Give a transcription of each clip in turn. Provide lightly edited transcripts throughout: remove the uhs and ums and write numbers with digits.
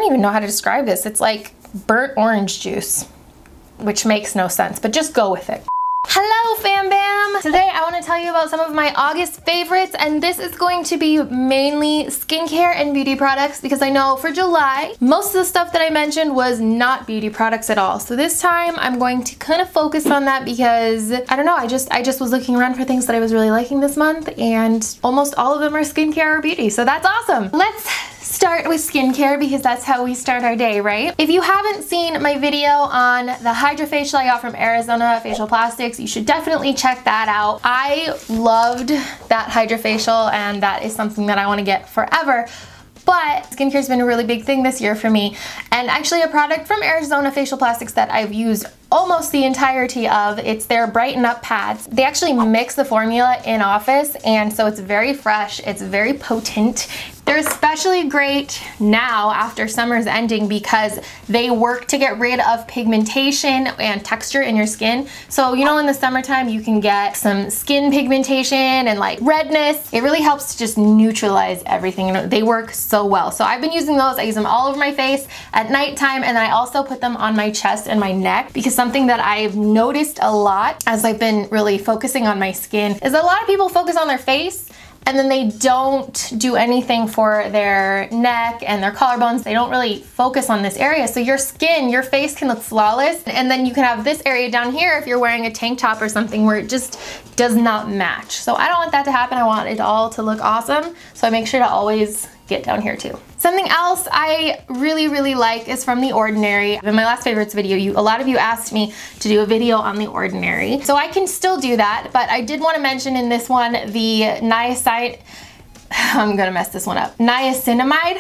even know how to describe this. It's like burnt orange juice, which makes no sense, but just go with it. Hello fam bam! Today I want to tell you about some of my August favorites, and this is going to be mainly skincare and beauty products because I know for July most of the stuff that I mentioned was not beauty products at all. So this time I'm going to kind of focus on that because I don't know, I just was looking around for things that I was really liking this month, and almost all of them are skincare or beauty, so that's awesome. Let's start with skincare because that's how we start our day, right? If you haven't seen my video on the Hydrofacial I got from Arizona Facial Plastics, you should definitely check that out. I loved that Hydrofacial, and that is something that I want to get forever. But skincare's been a really big thing this year for me, and actually a product from Arizona Facial Plastics that I've used almost the entirety of, it's their Brighten Up Pads. They actually mix the formula in office, and so it's very fresh, it's very potent. They're especially great now after summer's ending because they work to get rid of pigmentation and texture in your skin. So you know in the summertime you can get some skin pigmentation and like redness. It really helps to just neutralize everything. They work so well. So I've been using those. I use them all over my face at nighttime, and then I also put them on my chest and my neck because something that I've noticed a lot as I've been really focusing on my skin is that a lot of people focus on their face and then they don't do anything for their neck and their collarbones. They don't really focus on this area. So your skin, your face can look flawless, and then you can have this area down here if you're wearing a tank top or something where it just does not match. So I don't want that to happen. I want it all to look awesome. So I make sure to always get down here too. Something else I really like is from The Ordinary. In my last favorites video, a lot of you asked me to do a video on The Ordinary. So I can still do that, but I did want to mention in this one the niacinamide. I'm gonna mess this one up. Niacinamide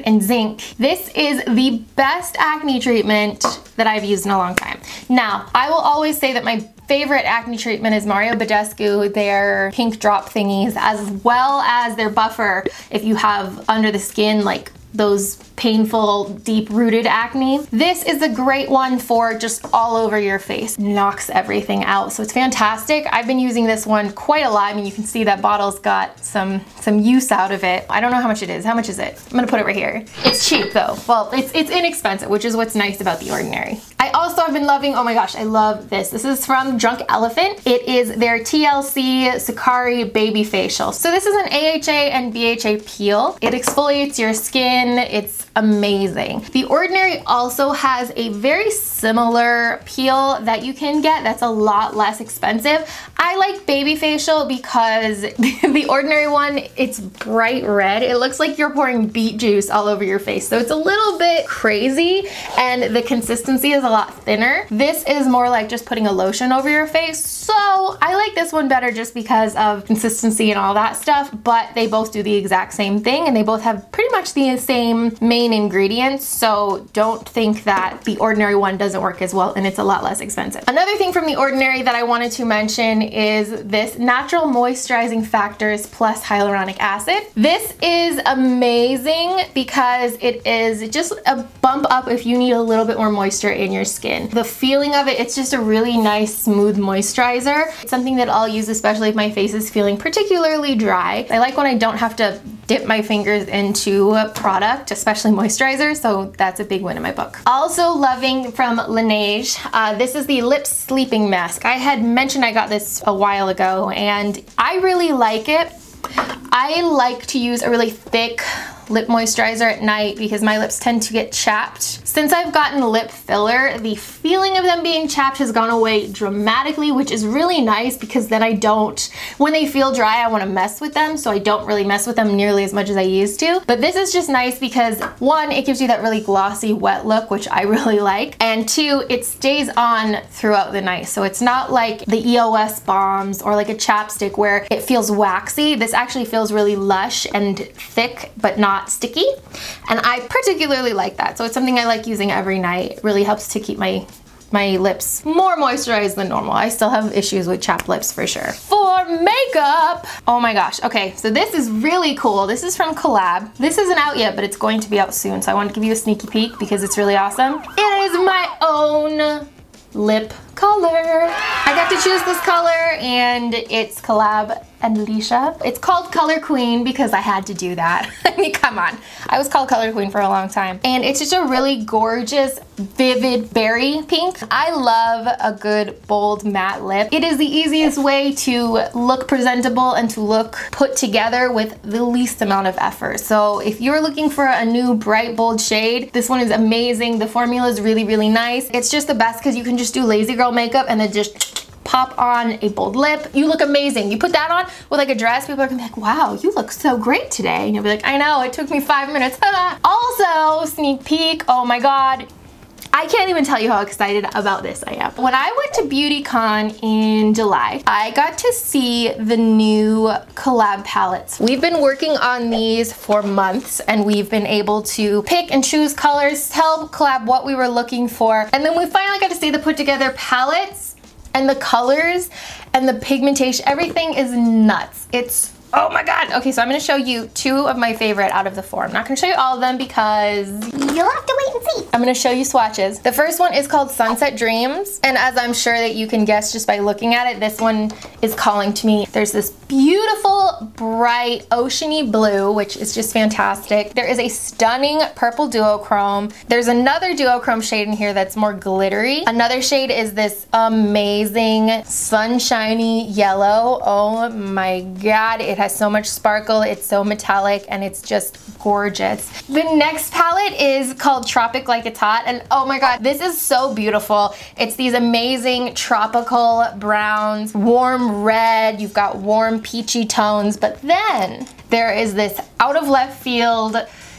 and zinc. This is the best acne treatment that I've used in a long time. Now, I will always say that my favorite acne treatment is Mario Badescu, their pink drop thingies, as well as their buffer if you have under the skin like those painful, deep-rooted acne. This is a great one for just all over your face. Knocks everything out, so it's fantastic. I've been using this one quite a lot. I mean, you can see that bottle's got some use out of it. I don't know how much it is. How much is it? I'm gonna put it right here. It's cheap though. Well, it's inexpensive, which is what's nice about The Ordinary. I also have been loving, oh my gosh, I love this. This is from Drunk Elephant. It is their TLC Sakari Baby Facial. So this is an AHA and BHA peel. It exfoliates your skin. It's amazing. The Ordinary also has a very similar peel that you can get that's a lot less expensive. I like Baby Facial because the Ordinary one, it's bright red. It looks like you're pouring beet juice all over your face. So it's a little bit crazy, and the consistency is a lot thinner. This is more like just putting a lotion over your face. So I like this one better just because of consistency and all that stuff, but they both do the exact same thing, and they both have pretty much the same main ingredients. So don't think that the Ordinary one doesn't work as well, and it's a lot less expensive. Another thing from the Ordinary that I wanted to mention is this Natural Moisturizing Factors plus Hyaluronic Acid. This is amazing because it is just a bump up if you need a little bit more moisture in your skin. The feeling of it, it's just a really nice smooth moisturizer. It's something that I'll use especially if my face is feeling particularly dry. I like when I don't have to dip my fingers into a product, especially moisturizer, so that's a big win in my book. Also loving from Laneige, this is the Lip Sleeping Mask. I had mentioned I got this a while ago, and I really like it. I like to use a really thick lip moisturizer at night because my lips tend to get chapped. Since I've gotten lip filler, the feeling of them being chapped has gone away dramatically, which is really nice because then I don't, when they feel dry, I want to mess with them, so I don't really mess with them nearly as much as I used to. But this is just nice because one, it gives you that really glossy wet look, which I really like, and two, it stays on throughout the night. So it's not like the EOS bombs or like a chapstick where it feels waxy. This actually feels really lush and thick, but not sticky, and I particularly like that. So it's something I like using every night. It really helps to keep my lips more moisturized than normal. I still have issues with chapped lips for sure. For makeup, oh my gosh. Okay, so this is really cool. This is from COL-LAB. This isn't out yet, but it's going to be out soon. So I wanted to give you a sneaky peek because it's really awesome. It is my own lip color. I got to choose this color, and it's COL-LAB and Leesha. It's called Color Queen because I had to do that. I mean, come on. I was called Color Queen for a long time. And it's just a really gorgeous, vivid berry pink. I love a good, bold, matte lip. It is the easiest way to look presentable and to look put together with the least amount of effort. So if you're looking for a new, bright, bold shade, this one is amazing. The formula is really, really nice. It's just the best because you can just do lazy girl makeup and then just pop on a bold lip. You look amazing. You put that on with like a dress, people are gonna be like, wow, you look so great today. And you'll be like, I know, it took me 5 minutes. Also, sneak peek, oh my God. I can't even tell you how excited about this I am. When I went to BeautyCon in July, I got to see the new COL-LAB palettes. We've been working on these for months and we've been able to pick and choose colors, tell COL-LAB what we were looking for. And then we finally got to see the put together palettes and the colors and the pigmentation. Everything is nuts. It's, oh my God. Okay, so I'm gonna show you 2 of my favorite out of the 4. I'm not gonna show you all of them because you'll have to wait and see. I'm gonna show you swatches. The first one is called Sunset Dreams. And as I'm sure that you can guess just by looking at it, this one is calling to me. There's this beautiful, bright, oceany blue, which is just fantastic. There is a stunning purple duochrome. There's another duochrome shade in here that's more glittery. Another shade is this amazing sunshiny yellow. Oh my God, it has so much sparkle, it's so metallic, and it's just gorgeous. The next palette is called Tropic Like It's Hot, and oh my God, this is so beautiful. It's these amazing tropical browns, warm red, you've got warm peachy tones, but then there is this out of left field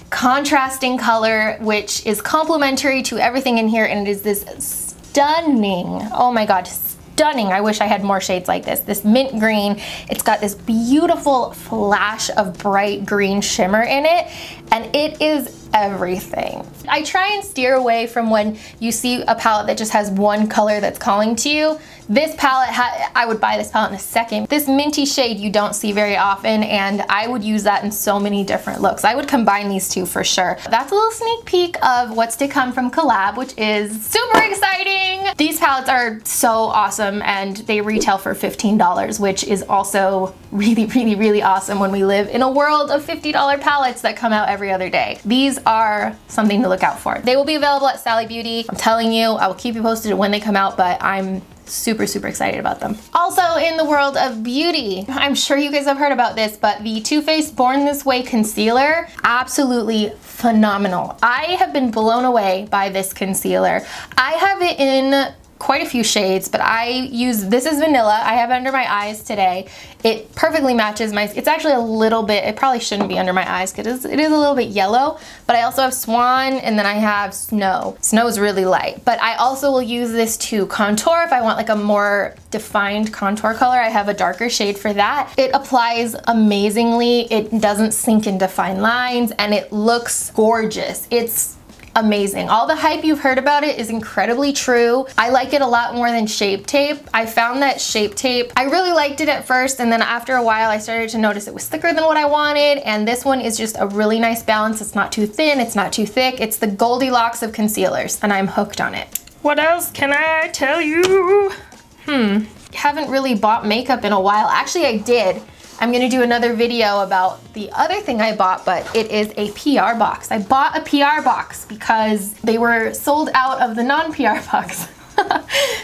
contrasting color which is complementary to everything in here, and it is this stunning, oh my God, stunning. I wish I had more shades like this. This mint green, it's got this beautiful flash of bright green shimmer in it, and it is everything. I try and steer away from when you see a palette that just has one color that's calling to you. This palette, I would buy this palette in a second. This minty shade you don't see very often, and I would use that in so many different looks. I would combine these 2 for sure. That's a little sneak peek of what's to come from COL-LAB, which is super exciting. These palettes are so awesome, and they retail for $15, which is also really, really, really awesome when we live in a world of $50 palettes that come out every other day. These are something to look out for. They will be available at Sally Beauty. I'm telling you, I will keep you posted when they come out, but I'm super, super excited about them. Also in the world of beauty, I'm sure you guys have heard about this, but the Too Faced Born This Way concealer, absolutely phenomenal. I have been blown away by this concealer. I have it in quite a few shades, but I use, this is vanilla. I have it under my eyes today. It perfectly matches my, it's actually a little bit, it probably shouldn't be under my eyes because it is a little bit yellow, but I also have Swan, and then I have Snow. Snow is really light, but I also will use this to contour if I want like a more defined contour color. I have a darker shade for that. It applies amazingly. It doesn't sink into fine lines, and it looks gorgeous. It's amazing. All the hype you've heard about it is incredibly true. I like it a lot more than Shape Tape. I found that Shape Tape, I really liked it at first, and then after a while I started to notice it was thicker than what I wanted, and this one is just a really nice balance. It's not too thin, it's not too thick. It's the Goldilocks of concealers, and I'm hooked on it. What else can I tell you? Haven't really bought makeup in a while. Actually, I did. I'm gonna do another video about the other thing I bought, but it is a PR box. I bought a PR box because they were sold out of the non-PR box.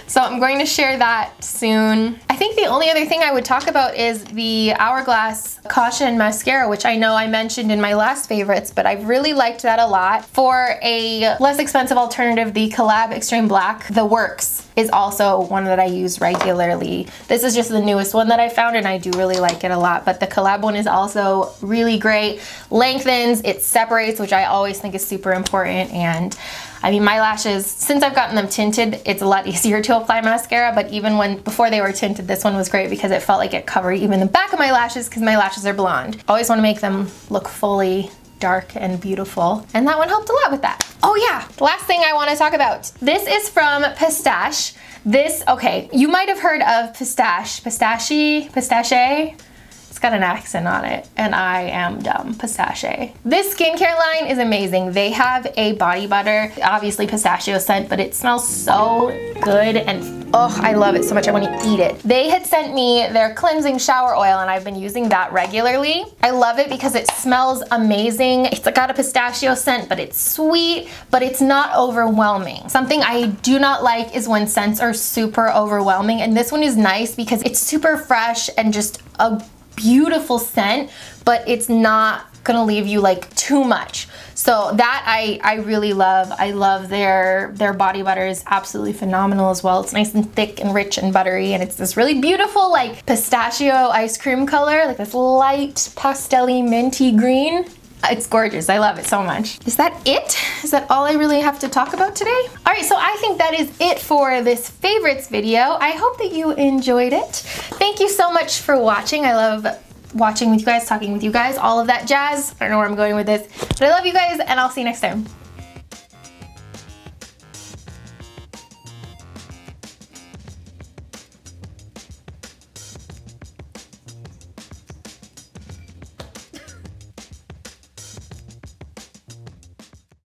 So I'm going to share that soon. I think the only other thing I would talk about is the Hourglass Caution Mascara, which I know I mentioned in my last favorites, but I've really liked that a lot. For a less expensive alternative, the COL-LAB Extreme Black, The Works, is also one that I use regularly. This is just the newest one that I found, and I do really like it a lot, but the COL-LAB one is also really great. Lengthens, it separates, which I always think is super important, and I mean, my lashes, since I've gotten them tinted, it's a lot easier to apply mascara, but even before they were tinted, this one was great because it felt like it covered even the back of my lashes because my lashes are blonde. Always want to make them look fully dark and beautiful, and that one helped a lot with that. Oh yeah, the last thing I want to talk about. This is from Pistache. This, okay, you might have heard of Pistache. Pistache? It's got an accent on it, and I am dumb. Pistachio. This skincare line is amazing. They have a body butter, obviously pistachio scent, but it smells so good, and oh, I love it so much. I want to eat it. They had sent me their cleansing shower oil, and I've been using that regularly. I love it because it smells amazing. It's got a pistachio scent, but it's sweet, but it's not overwhelming. Something I do not like is when scents are super overwhelming, and this one is nice because it's super fresh and just a beautiful scent, but it's not gonna leave you like too much. So that I really love. I love their body butter is absolutely phenomenal as well. It's nice and thick and rich and buttery, and it's this really beautiful like pistachio ice cream color, like this light pastel-y minty green. It's gorgeous. I love it so much. Is that it? Is that all I really have to talk about today? All right, so I think that is it for this favorites video. I hope that you enjoyed it. Thank you so much for watching. I love watching with you guys, talking with you guys, all of that jazz. I don't know where I'm going with this, but I love you guys, and I'll see you next time.